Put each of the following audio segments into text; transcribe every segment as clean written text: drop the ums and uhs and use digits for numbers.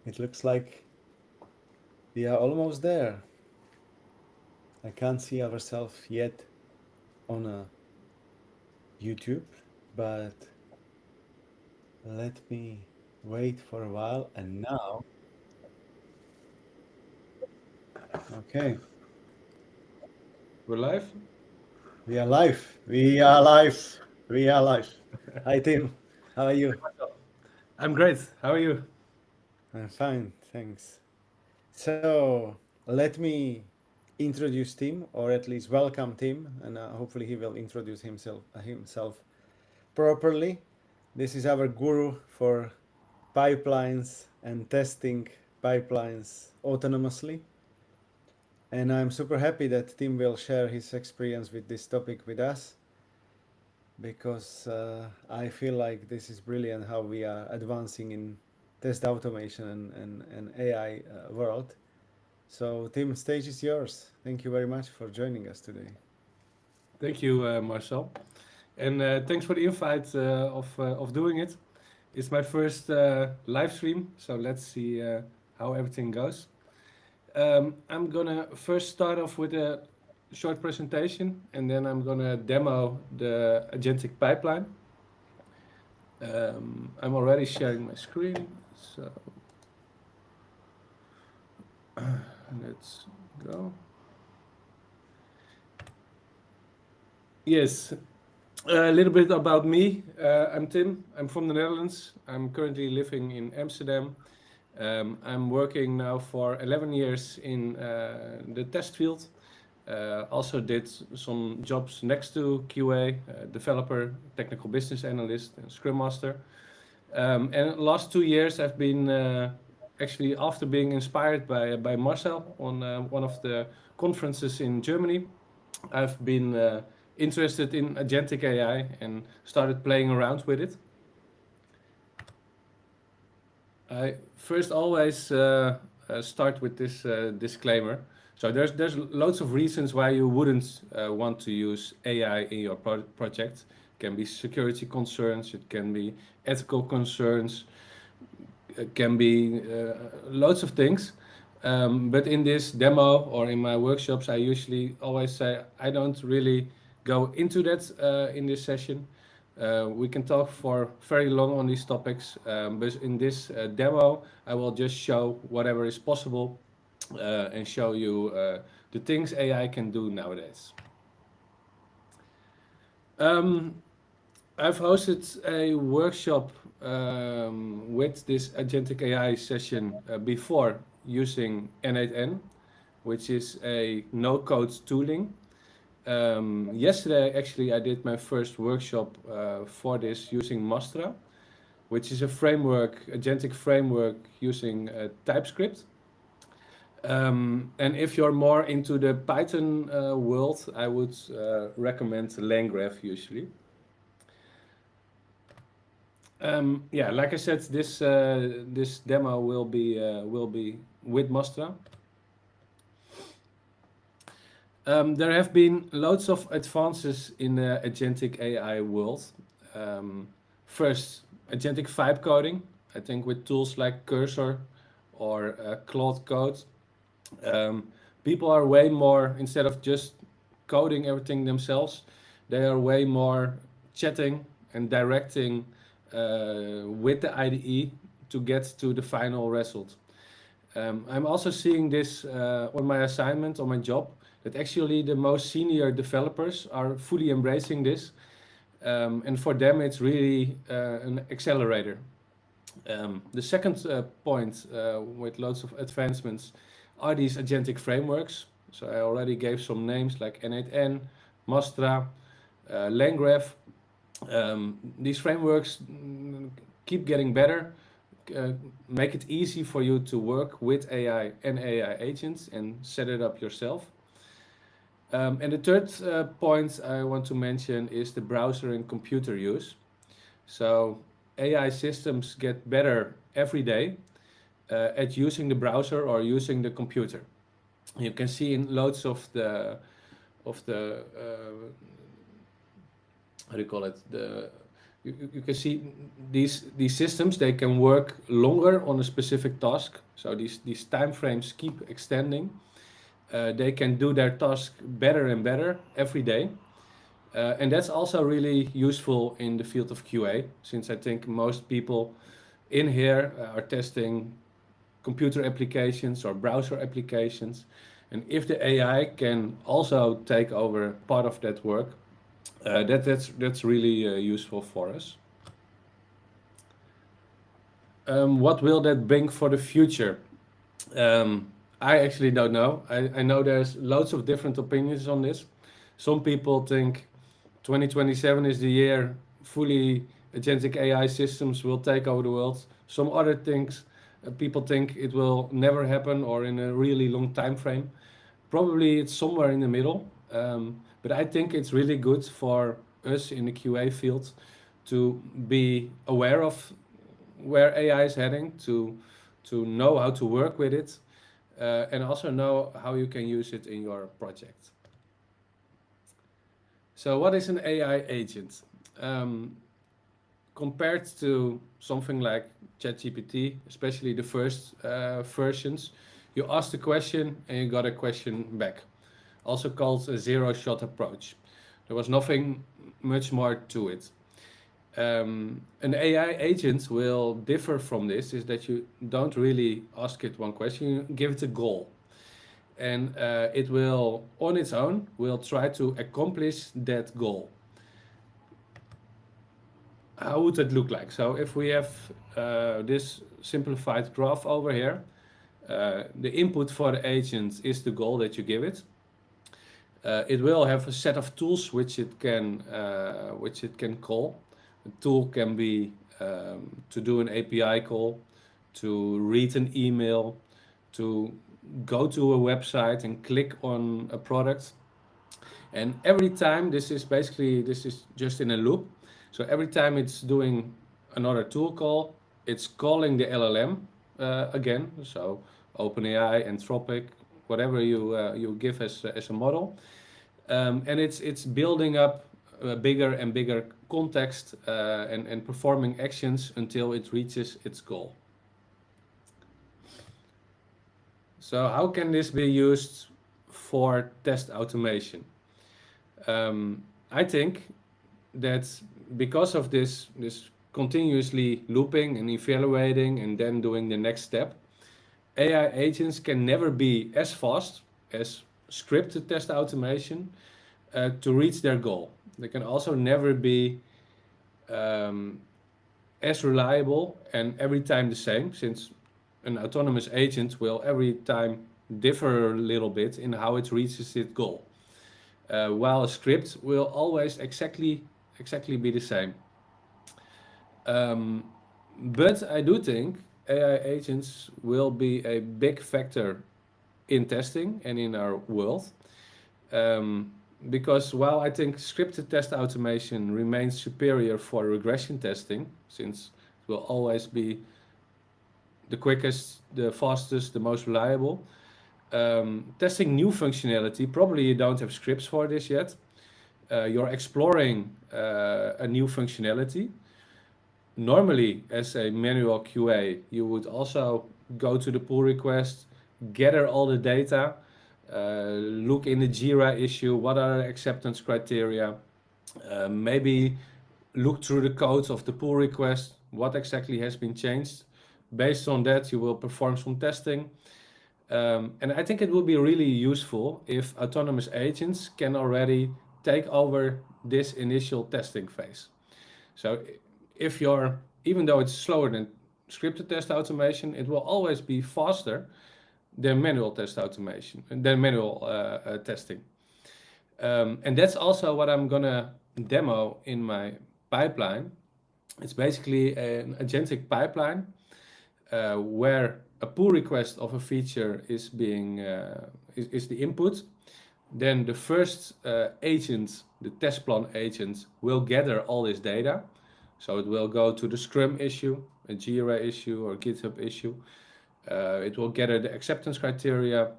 It looks like we are almost there. I can't see ourselves yet on a YouTube, but let me wait for a while. And now, okay, We're live? we are live. We are live. We are live. Hi, Tim. How are you? I'm great. How are you? I'm fine, thanks. So let me introduce Tim, or at least welcome Tim, and hopefully he will introduce himself properly. This is our guru for pipelines and testing pipelines autonomously. And I'm super happy that Tim will share his experience with this topic with us because I feel like this is brilliant how we are advancing in test automation and AI world. So, Tim, stage is yours. Thank you very much for joining us today. Thank you, Marcel. And thanks for the invite of doing it. It's my first live stream, so let's see how everything goes. I'm gonna first start off with a short presentation, and then I'm gonna demo the agentic pipeline. I'm already sharing my screen, so let's go. Yes, a little bit about me. I'm Tim. I'm from the Netherlands. I'm currently living in Amsterdam. I'm working now for 11 years in the test field. Also did some jobs next to QA, developer, technical business analyst, and Scrum Master. And last 2 years I've been actually after being inspired by Marcel on one of the conferences in Germany. I've been interested in agentic AI and started playing around with it. I first always start with this disclaimer. So there's loads of reasons why you wouldn't want to use AI in your project. It can be security concerns, it can be ethical concerns, it can be loads of things. But in this demo or in my workshops, I usually always say I don't really go into that in this session. We can talk for very long on these topics, but in this demo, I will just show whatever is possible and show you the things AI can do nowadays. Um, I've hosted a workshop with this agentic AI session before using N8N, which is a no-code tooling. Yesterday, actually, I did my first workshop for this using Mastra, which is a framework, agentic framework using TypeScript. And if you're more into the Python world, I would recommend LangGraph usually. Yeah, like I said, this demo will be with Mastra. There have been loads of advances in the agentic AI world. Um, First, agentic vibe coding. I think with tools like Cursor or Claude Code, um, people are way more, instead of just coding everything themselves, they are way more chatting and directing with the IDE to get to the final result. I'm also seeing this on my assignment, on my job, that actually the most senior developers are fully embracing this. And for them, it's really an accelerator. The second point with loads of advancements are these agentic frameworks. So I already gave some names like N8N, Mastra, LangGraph. These frameworks keep getting better, uh, make it easy for you to work with AI and AI agents and set it up yourself. And the third point I want to mention is the browser and computer use. So AI systems get better every day at using the browser or using the computer. You can see in loads of the how do you call it, you can see these systems, they can work longer on a specific task. So these time frames keep extending. They can do their task better and better every day. And that's also really useful in the field of QA, since I think most people in here are testing computer applications or browser applications. And if the AI can also take over part of that work, that's really useful for us. What will that bring for the future? I actually don't know. I know there's loads of different opinions on this. Some people think 2027 is the year fully agentic AI systems will take over the world. Some other things, people think it will never happen or in a really long time frame. Probably it's somewhere in the middle. But I think it's really good for us in the QA field to be aware of where AI is heading, to know how to work with it, and also know how you can use it in your project. So, what is an AI agent? Um, Compared to something like ChatGPT, especially the first versions, you asked a question and you got a question back, also called a zero-shot approach. There was nothing much more to it. An AI agent will differ from this, is that you don't really ask it one question, you give it a goal. And it will, on its own, will try to accomplish that goal. How would it look like? So if we have this simplified graph over here, the input for the agent is the goal that you give it. It will have a set of tools which it can call. A tool can be to do an API call, to read an email, to go to a website and click on a product. And every time, this is just in a loop. So every time it's doing another tool call, it's calling the LLM again. So OpenAI, Anthropic, whatever you give as a model, and it's building up a bigger and bigger context and performing actions until it reaches its goal. So how can this be used for test automation? I think that because of this continuously looping and evaluating and then doing the next step, AI agents can never be as fast as scripted test automation to reach their goal. They can also never be um, as reliable and every time the same, since an autonomous agent will every time differ a little bit in how it reaches its goal, while a script will always exactly be the same. Um, but I do think AI agents will be a big factor in testing and in our world. Um, because while I think scripted test automation remains superior for regression testing, since it will always be the quickest, the fastest, the most reliable, testing new functionality, probably you don't have scripts for this yet. You're exploring a new functionality. Normally, as a manual QA, you would also go to the pull request, gather all the data, look in the Jira issue, what are the acceptance criteria, maybe look through the codes of the pull request, what exactly has been changed. Based on that, you will perform some testing. And I think it would be really useful if autonomous agents can already take over this initial testing phase. So if you're, even though it's slower than scripted test automation, it will always be faster than manual test automation, than manual testing. And that's also what I'm gonna demo in my pipeline. It's basically an agentic pipeline where a pull request of a feature is being is the input. Then the first agent, the test plan agent, will gather all this data. So it will go to the Scrum issue, a Jira issue, or GitHub issue. It will gather the acceptance criteria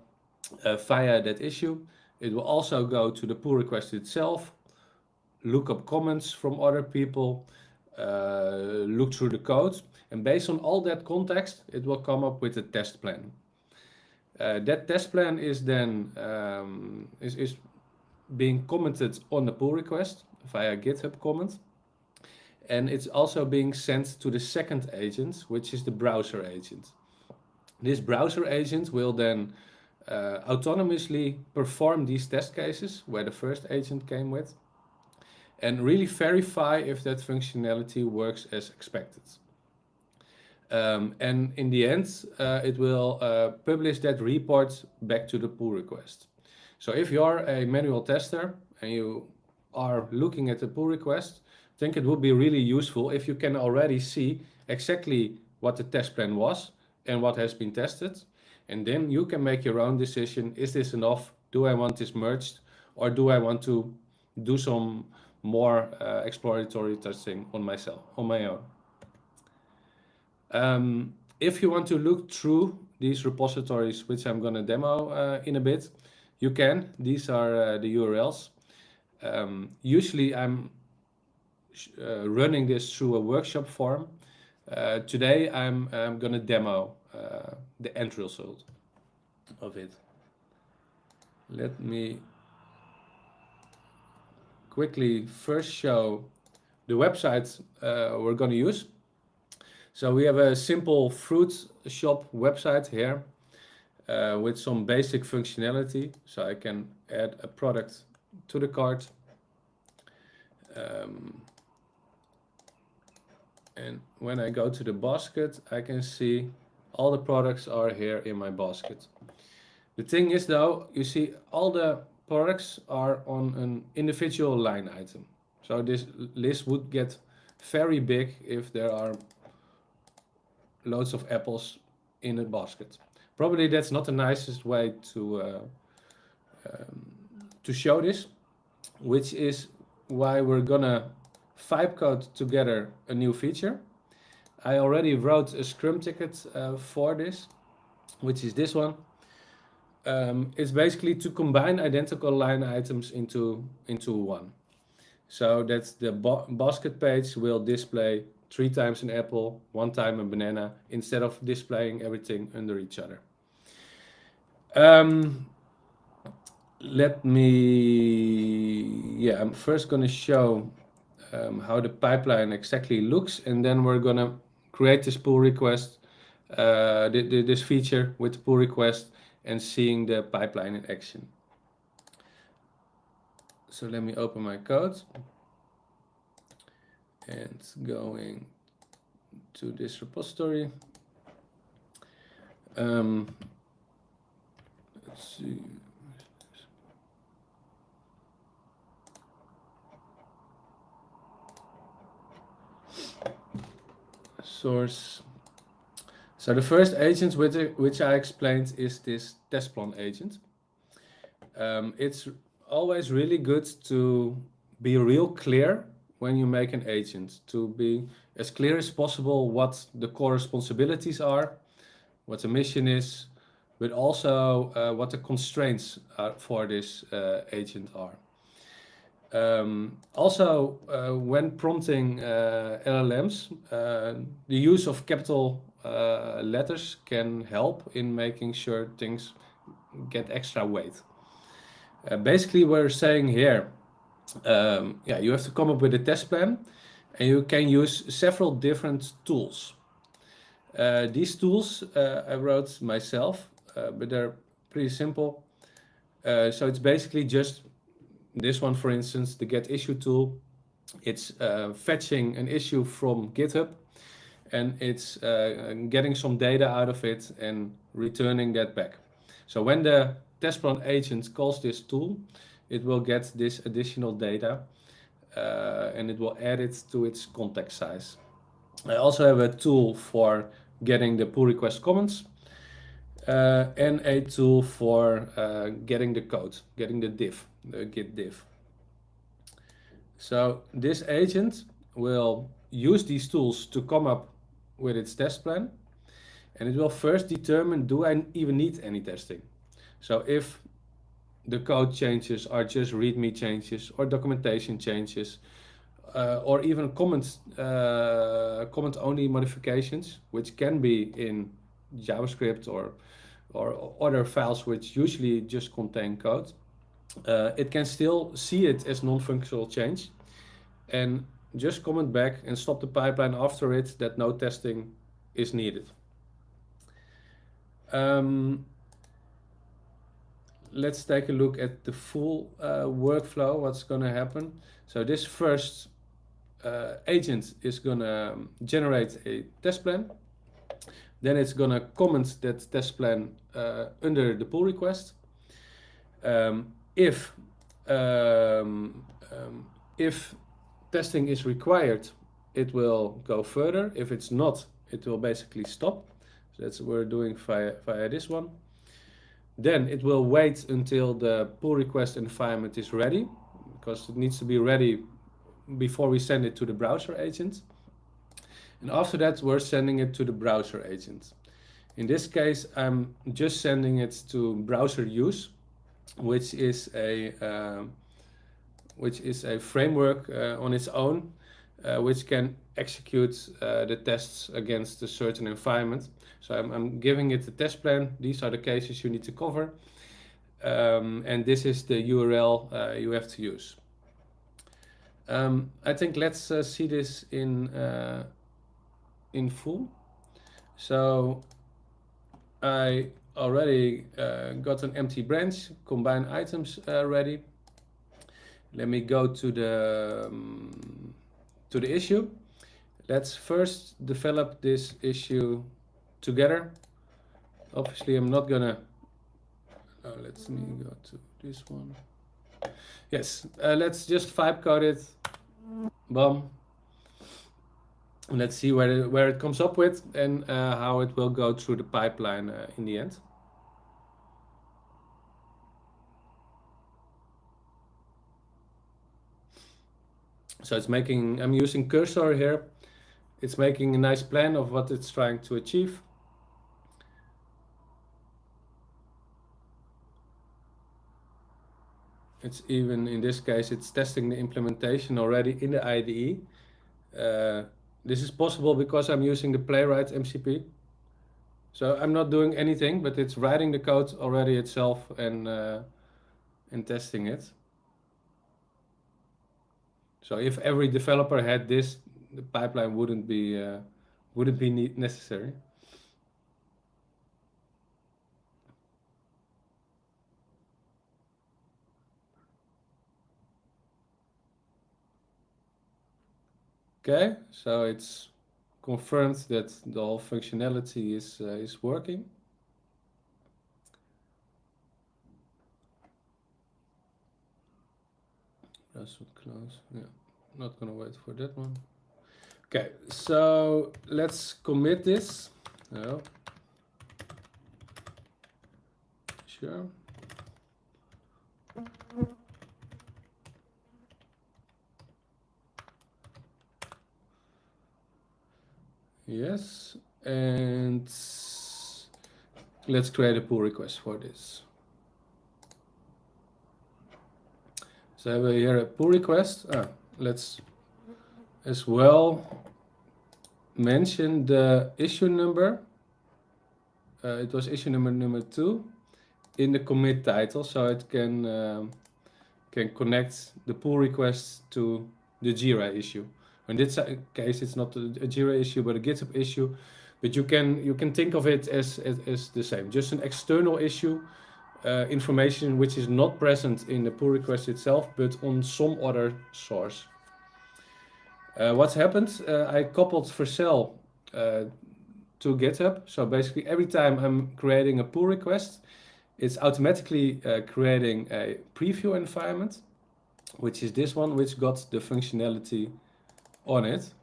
via that issue. It will also go to the pull request itself, look up comments from other people, look through the code, and based on all that context, it will come up with a test plan. That test plan is then is being commented on the pull request via GitHub comment, and it's also being sent to the second agent, which is the browser agent. This browser agent will then autonomously perform these test cases where the first agent came with, and really verify if that functionality works as expected. And in the end, it will publish that report back to the pull request. So if you're a manual tester and you are looking at the pull request, I think it would be really useful if you can already see exactly what the test plan was and what has been tested. And then you can make your own decision. Is this enough? Do I want this merged? Or do I want to do some more exploratory testing on myself, on my own? If you want to look through these repositories, which I'm going to demo in a bit, you can. These are the URLs. Usually I'm running this through a workshop form. Today I'm going to demo the end result of it. Let me quickly first show the website we're going to use. So we have a simple fruit shop website here with some basic functionality. So I can add a product to the cart. And when I go to the basket, I can see all the products are here in my basket. The thing is though, you see all the products are on an individual line item. So this list would get very big if there are loads of apples in a basket. Probably that's not the nicest way to show this, which is why we're gonna vibe code together a new feature. I already wrote a Scrum ticket for this, which is this one. It's basically to combine identical line items into one. So that the basket page will display 3 times an apple, 1 time a banana, instead of displaying everything under each other. I'm first going to show how the pipeline exactly looks, and then we're going to create this pull request, this feature with the pull request, and seeing the pipeline in action. So let me open my code and going to this repository. Let's see. Source. So the first agent which I explained is this test plan agent. It's always really good to be real clear when you make an agent, to be as clear as possible what the core responsibilities are, what the mission is, but also what the constraints for this agent are. Also, when prompting LLMs, the use of capital letters can help in making sure things get extra weight. Basically, we're saying here, you have to come up with a test plan, and you can use several different tools. These tools I wrote myself, but they're pretty simple. So it's basically just this one, for instance, the get issue tool. It's fetching an issue from GitHub, and it's getting some data out of it and returning that back. So when the test plan agent calls this tool, it will get this additional data and it will add it to its context size. I also have a tool for getting the pull request comments and a tool for getting the code, getting the diff, the git diff. So this agent will use these tools to come up with its test plan, and it will first determine, do I even need any testing? So if the code changes are just README changes or documentation changes, or even comment-only modifications, which can be in JavaScript or other files which usually just contain code. It can still see it as non-functional change and just comment back and stop the pipeline after it that no testing is needed. Let's take a look at the full workflow, what's going to happen. So this first agent is going to generate a test plan. Then it's going to comment that test plan under the pull request. If testing is required, it will go further. If it's not, it will basically stop. So that's what we're doing via this one. Then it will wait until the pull request environment is ready, because it needs to be ready before we send it to the browser agent. And after that, we're sending it to the browser agent. In this case, I'm just sending it to browser use, which is a framework on its own, which can execute the tests against a certain environment. So I'm giving it the test plan. These are the cases you need to cover, and this is the URL you have to use. I think let's see this in full. So I already got an empty branch, combine items ready. Let me go to the issue. Let's first develop this issue together. Obviously, I'm not gonna. Let me go to this one. Yes, let's just vibe code it. Boom. Let's see where it comes up with and how it will go through the pipeline in the end. So it's making, I'm using cursor here. It's making a nice plan of what it's trying to achieve. It's even, in this case, it's testing the implementation already in the IDE. This is possible because I'm using the Playwright MCP. So I'm not doing anything, but it's writing the code already itself and testing it. So if every developer had this, the pipeline wouldn't be necessary. Okay, so it's confirmed that the whole functionality is working. That's what close. Yeah, not gonna wait for that one. Okay, so let's commit this. No. Sure. Yes, and let's create a pull request for this. So I have here a pull request. Let's as well mention the issue number. It was issue number 2 in the commit title, so it can connect the pull request to the Jira issue. In this case, it's not a Jira issue, but a GitHub issue. But you can think of it as the same, just an external issue, information which is not present in the pull request itself, but on some other source. What's happened? I coupled Vercel to GitHub. So basically, every time I'm creating a pull request, it's automatically creating a preview environment, which is this one, which got the functionality on it.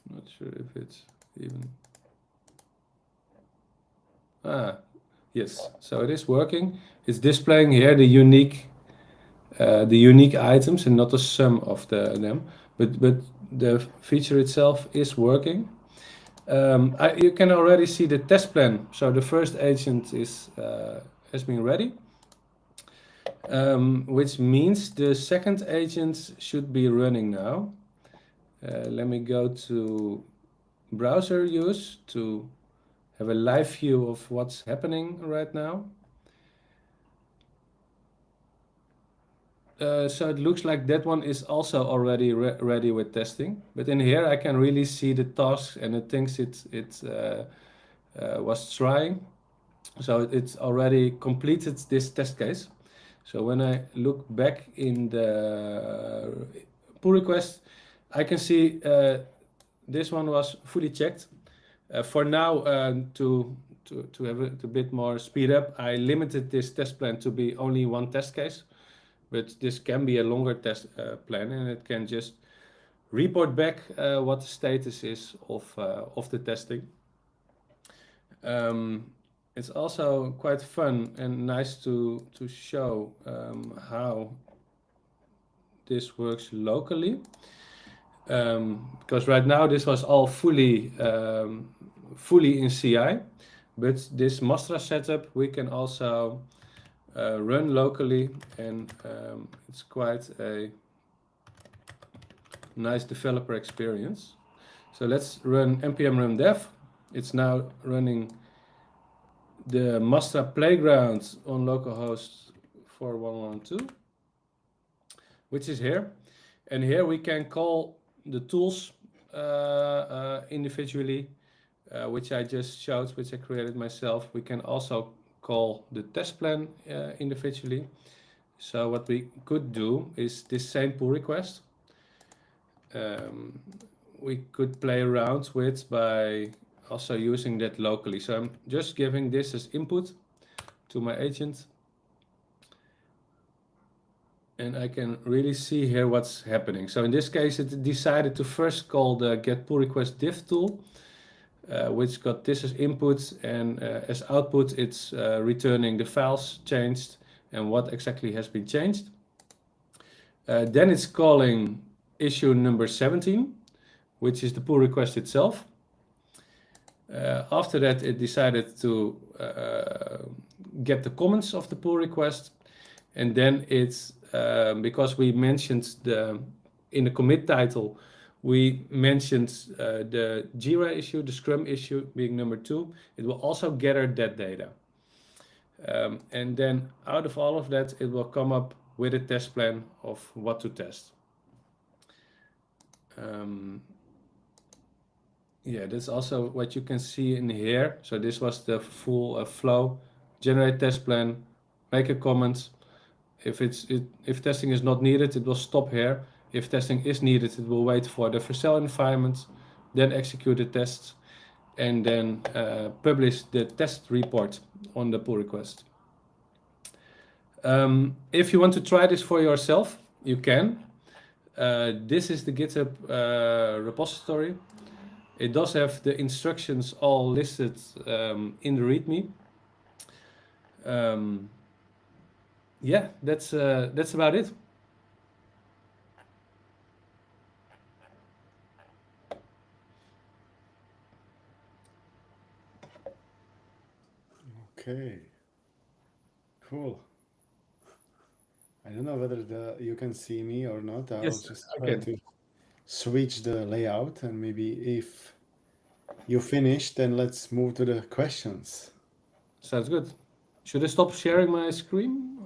Not sure if it's even. Yes, so it is working. It's displaying here the unique items and not the sum of them, but the feature itself is working. You can already see the test plan. So the first agent has been ready. which means the second agent should be running now. Let me go to browser use to have a live view of what's happening right now. So it looks like that one is also already ready with testing. But in here I can really see the tasks and the things it was trying. So it's already completed this test case. So when I look back in the pull request, I can see this one was fully checked. For now, to have it a bit more speed up, I limited this test plan to be only one test case. But this can be a longer test plan, and it can just report back what the status is of the testing. It's also quite fun and nice to show how this works locally. Because right now this was all fully in CI, but this Mastra setup we can also run locally, and it's quite a nice developer experience. So let's run npm run dev. It's now running the Mastra playground on localhost 4112, which is here. And here we can call the tools individually, which I just showed, which I created myself. We can also call the test plan individually. So what we could do is this same pull request. We could play around with by also using that locally. So I'm just giving this as input to my agent. And I can really see here what's happening. So in this case, it decided to first call the get pull request diff tool, which got this as input, and as output, it's returning the files changed and what exactly has been changed. Then it's calling issue number 17, which is the pull request itself. After that, it decided to get the comments of the pull request, and then it's because we mentioned in the commit title, we mentioned the Jira issue, the Scrum issue being number 2. It will also gather that data. And then out of all of that, it will come up with a test plan of what to test. Yeah, that's also what you can see in here. So this was the full flow. Generate test plan, make a comment. If testing is not needed, it will stop here. If testing is needed, it will wait for the Vercel environment, then execute the tests, and then publish the test report on the pull request. If you want to try this for yourself, you can. This is the GitHub repository. It does have the instructions all listed in the README. Yeah, that's about it. Okay, cool. I don't know whether you can see me or not. I'll Yes, just I try can. to switch the layout, and maybe if you finish, then let's move to the questions. Sounds good. Should I stop sharing my screen?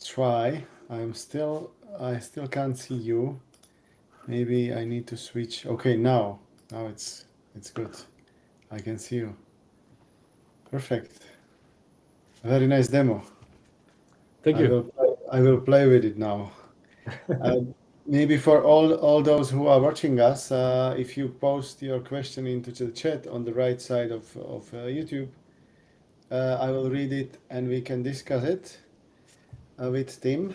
Try. I still can't see you. Maybe I need to switch. Okay, now it's good. I can see you. Perfect. Very nice demo. Thank you. I will play with it now. Maybe for all those who are watching us, if you post your question into the chat on the right side of YouTube, I will read it and we can discuss it with Tim.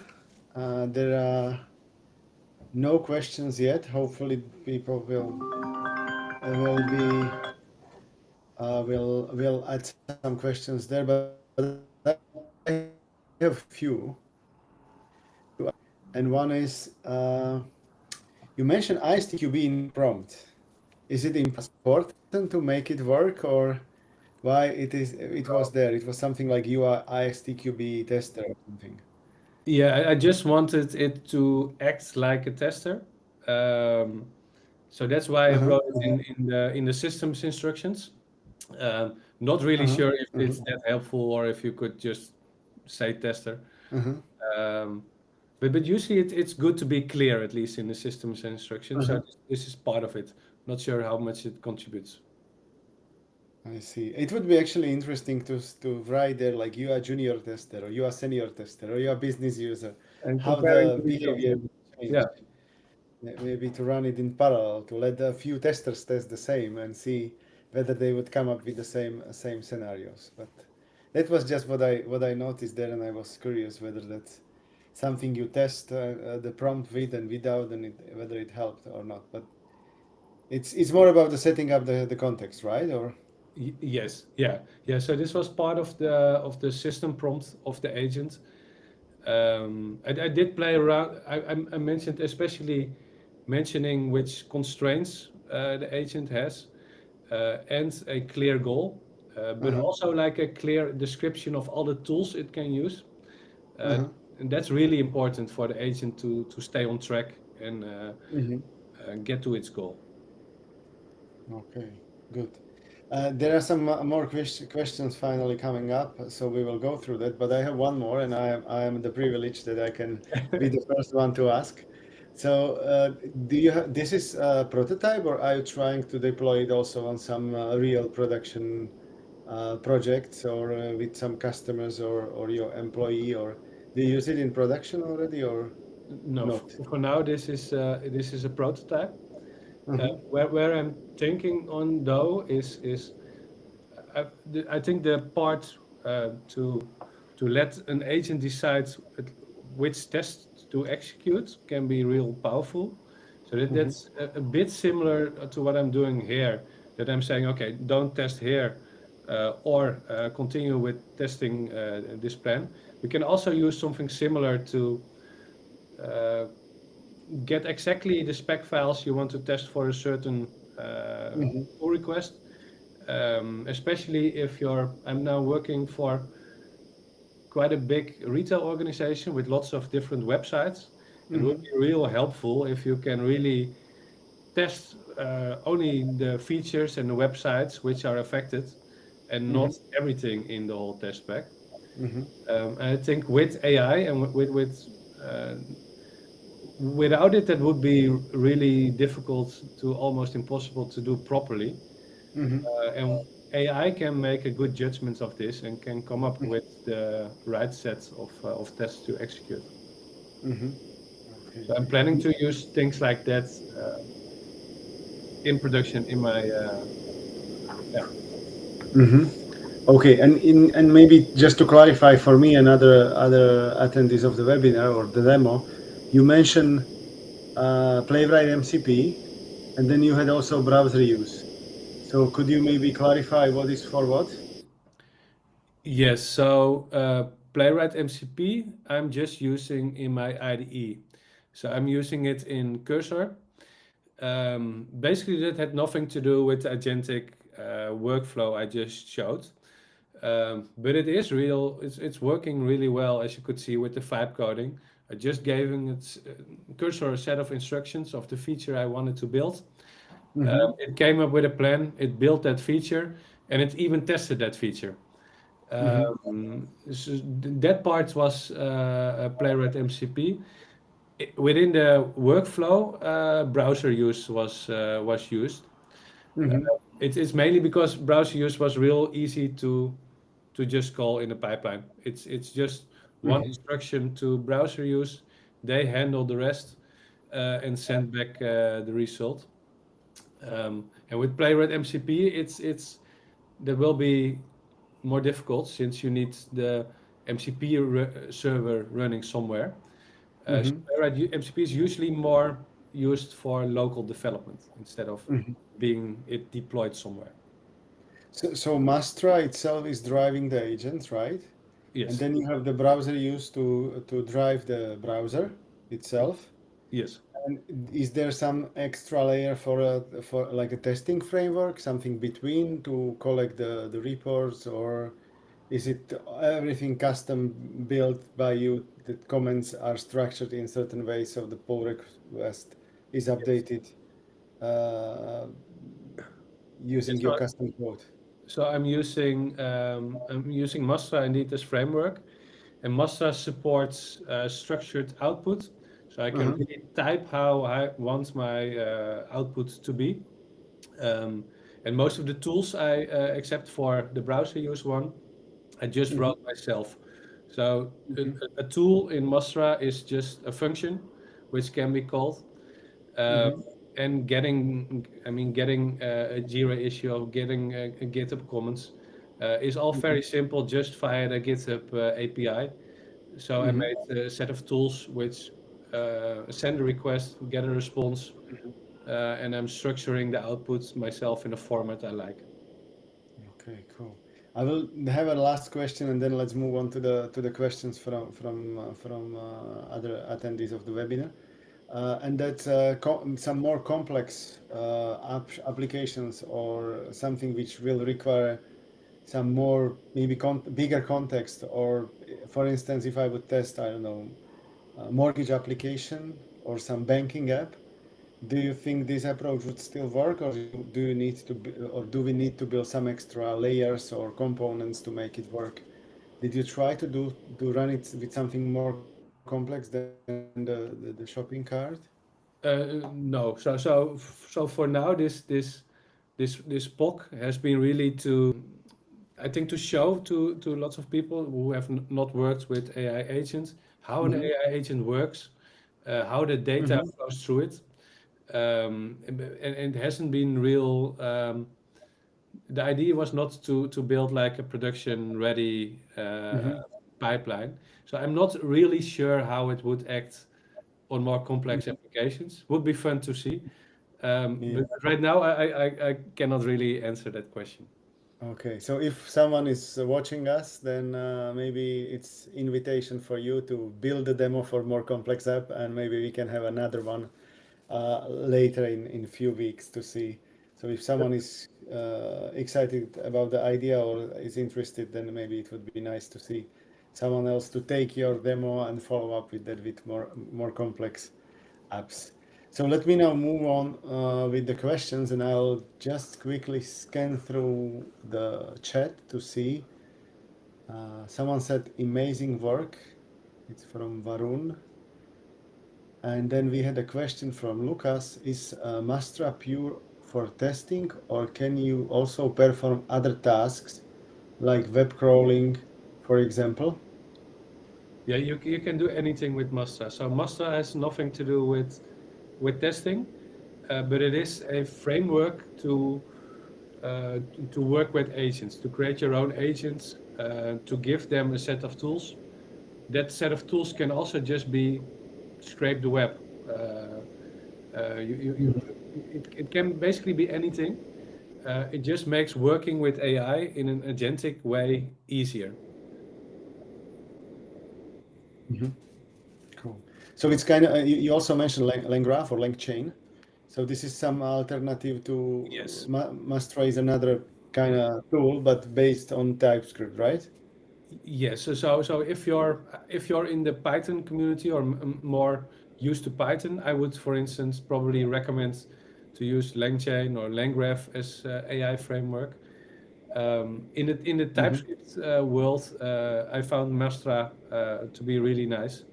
There are no questions yet. Hopefully, people will add some questions there, but I have a few. And one is you mentioned ISTQB in prompt. Is it important to make it work, or why it was there? It was something like you are ISTQB tester or something. Yeah, I just wanted it to act like a tester. Um, so that's why I Uh-huh, wrote it uh-huh, in the systems instructions. Not really uh-huh, sure if uh-huh, it's that helpful or if you could just say tester. uh-huh, Um, but usually it's good to be clear, at least in the systems instructions. So uh-huh. this is part of it. Not sure how much it contributes. I see. It would be actually interesting to write there like you are junior tester or you are senior tester or you are business user, And how comparing the to each behavior other. change. Yeah. Maybe to run it in parallel, to let a few testers test the same and see whether they would come up with the same scenarios. But that was just what I noticed there, and I was curious whether that's something you test the prompt with and without, and whether it helped or not. But it's more about the setting up the context, right? Or Yes. Yeah. Yeah. So this was part of the system prompt of the agent. I did play around. I mentioned especially mentioning which constraints the agent has and a clear goal, but uh-huh, also like a clear description of all the tools it can use. Uh, uh-huh. and that's really important for the agent to stay on track and Hmm. get to its goal. Okay, good. There are some more questions finally coming up, so we will go through that. But I have one more, and I am the privilege that I can be the first one to ask. So, do you this is a prototype, or are you trying to deploy it also on some real production projects, or with some customers, or your employee, or do you use it in production already, or No, not? for now this is a prototype. Mm-hmm. Where I'm thinking on though is I think the part to let an agent decide which test to execute can be real powerful. So Mm-hmm. that's a bit similar to what I'm doing here. That I'm saying, okay, don't test here, or continue with testing this plan. We can also use something similar to uh, get exactly the spec files you want to test for a certain Mm-hmm. pull request, especially if I'm now working for quite a big retail organization with lots of different websites. It would Mm-hmm. be real helpful if you can really test only the features and the websites which are affected and not Mm-hmm. everything in the whole test spec. Mm-hmm. And I think with AI and uh, without it, that would be really difficult to almost impossible to do properly. Mm-hmm. And AI can make a good judgment of this and can come up with the right set of tests to execute. Mm-hmm. Okay. So I'm planning to use things like that in production in my yeah. Mm-hmm. Okay, and maybe just to clarify for me and other attendees of the webinar or the demo, you mentioned Playwright MCP, and then you had also browser use. So could you maybe clarify what is for what? Yes, so Playwright MCP I'm just using in my IDE. So I'm using it in Cursor. Basically, that had nothing to do with the agentic workflow I just showed. But it is real. It's working really well, as you could see with the vibe coding. I just gave it Cursor a set of instructions of the feature I wanted to build. Mm-hmm. It came up with a plan. It built that feature, and it even tested that feature. Mm-hmm. So that part was Playwright MCP. Within the workflow, browser use was used. Mm-hmm. It's mainly because browser use was real easy to just call in a pipeline. It's just one Mm-hmm. instruction to browser use. They handle the rest and send back the result. And with Playwright MCP, it's that will be more difficult since you need the MCP server running somewhere. So Mm-hmm. Playwright MCP is usually more used for local development instead of Mm-hmm. being it deployed somewhere. So Mastra itself is driving the agent, right? And Yes. then you have the browser used to drive the browser itself. Yes. And is there some extra layer for like a testing framework, something between to collect the reports, or is it everything custom built by you the comments are structured in certain way, so the pull request is Yes. updated uh, Yes, using your custom code. so I'm using Mastra indeed as framework, and Mastra supports structured output, so I can Uh-huh. really type how I want my output to be. Um, and most of the tools except for the browser use one, I just Hmm. wrote myself. So Hmm. a tool in Mastra is just a function which can be called. Um, Hmm. and getting a Jira issue or getting a GitHub comments is all very simple just via the GitHub API. So I Hmm. made a set of tools which send a request, get a response, and I'm structuring the outputs myself in a format I like. Okay, cool. I will have a last question, and then let's move on to the questions from other attendees of the webinar. And that's some more complex applications or something which will require some more maybe bigger context. Or, for instance, if I would test, I don't know, a mortgage application or some banking app, do you think this approach would still work, or do you need to, or do we need to build some extra layers or components to make it work? Did you try to run it with something more complex than the shopping cart? No, so for now, this POC has been really to, I think, to show to lots of people who have not worked with AI agents how an Mm-hmm. AI agent works, how the data Mm-hmm. flows through it, and it hasn't been real. The idea was not to build like a production ready Mm-hmm. pipeline. So I'm not really sure how it would act on more complex Mm-hmm. applications. Would be fun to see. Yeah. But right now, I cannot really answer that question. Okay. So if someone is watching us, then maybe it's invitation for you to build a demo for more complex app, and maybe we can have another one later in few weeks to see. So if someone is excited about the idea or is interested, then maybe it would be nice to see someone else to take your demo and follow up with that with more complex apps. So let me now move on with the questions, and I'll just quickly scan through the chat to see. Someone said amazing work. It's from Varun. And then we had a question from Lucas. Is Mastra pure for testing, or can you also perform other tasks like web crawling, for example? Yeah, you can do anything with Mastra. So Mastra has nothing to do with testing, but it is a framework to work with agents, to create your own agents, to give them a set of tools. That set of tools can also just be scrape the web. Uh, it can basically be anything. It just makes working with AI in an agentic way easier. Mhm. Cool. So it's kind of, you also mentioned LangGraph or LangChain. So this is some alternative to Yes. Mastra is another kind of tool, but based on TypeScript, right? Yes. So if you're in the Python community or more used to Python, I would, for instance, probably recommend to use LangChain or LangGraph as AI framework. In the Hmm. TypeScript world, I found Mastra to be really nice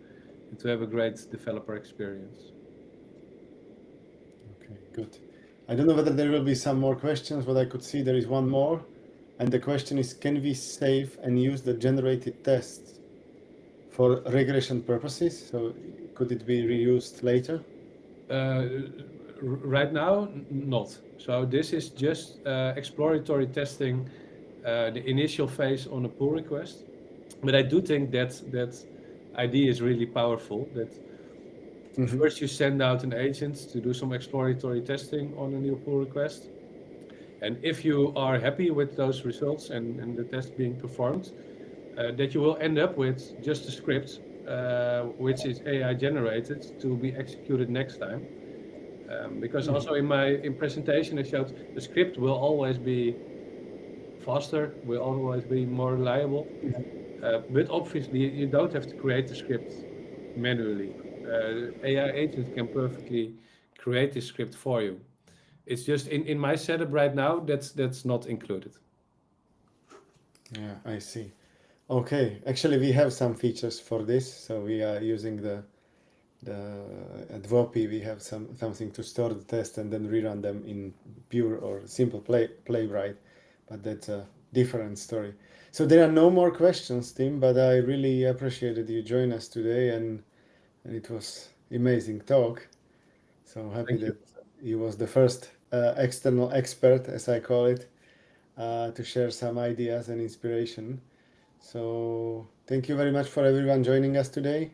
and to have a great developer experience. Okay, good. I don't know whether there will be some more questions, but I could see there is one more. And the question is, can we save and use the generated tests for regression purposes? So could it be reused later? Uh, right now, not. So this is just exploratory testing, the initial phase on a pull request. But I do think that idea is really powerful. That Hmm. first you send out an agent to do some exploratory testing on a new pull request, and if you are happy with those results and the test being performed, that you will end up with just a script which is AI generated to be executed next time. Because Hmm. also in presentation I showed the script will always be faster, will always be more reliable. But obviously you don't have to create the script manually. AI agents can perfectly create this script for you. It's just in my setup right now, that's not included. Yeah, I see. Okay, actually we have some features for this, so we are using the at Wopee we have something to store the test and then rerun them in pure or simple playwright, but that's a different story. So there are no more questions, Tim, but I really appreciated you join us today, and it was amazing talk. So happy Thank you. that you was the first external expert, as I call it, to share some ideas and inspiration. So thank you very much for everyone joining us today.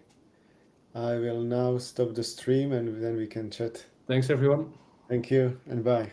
I will now stop the stream and then we can chat. Thanks, everyone. Thank you and bye.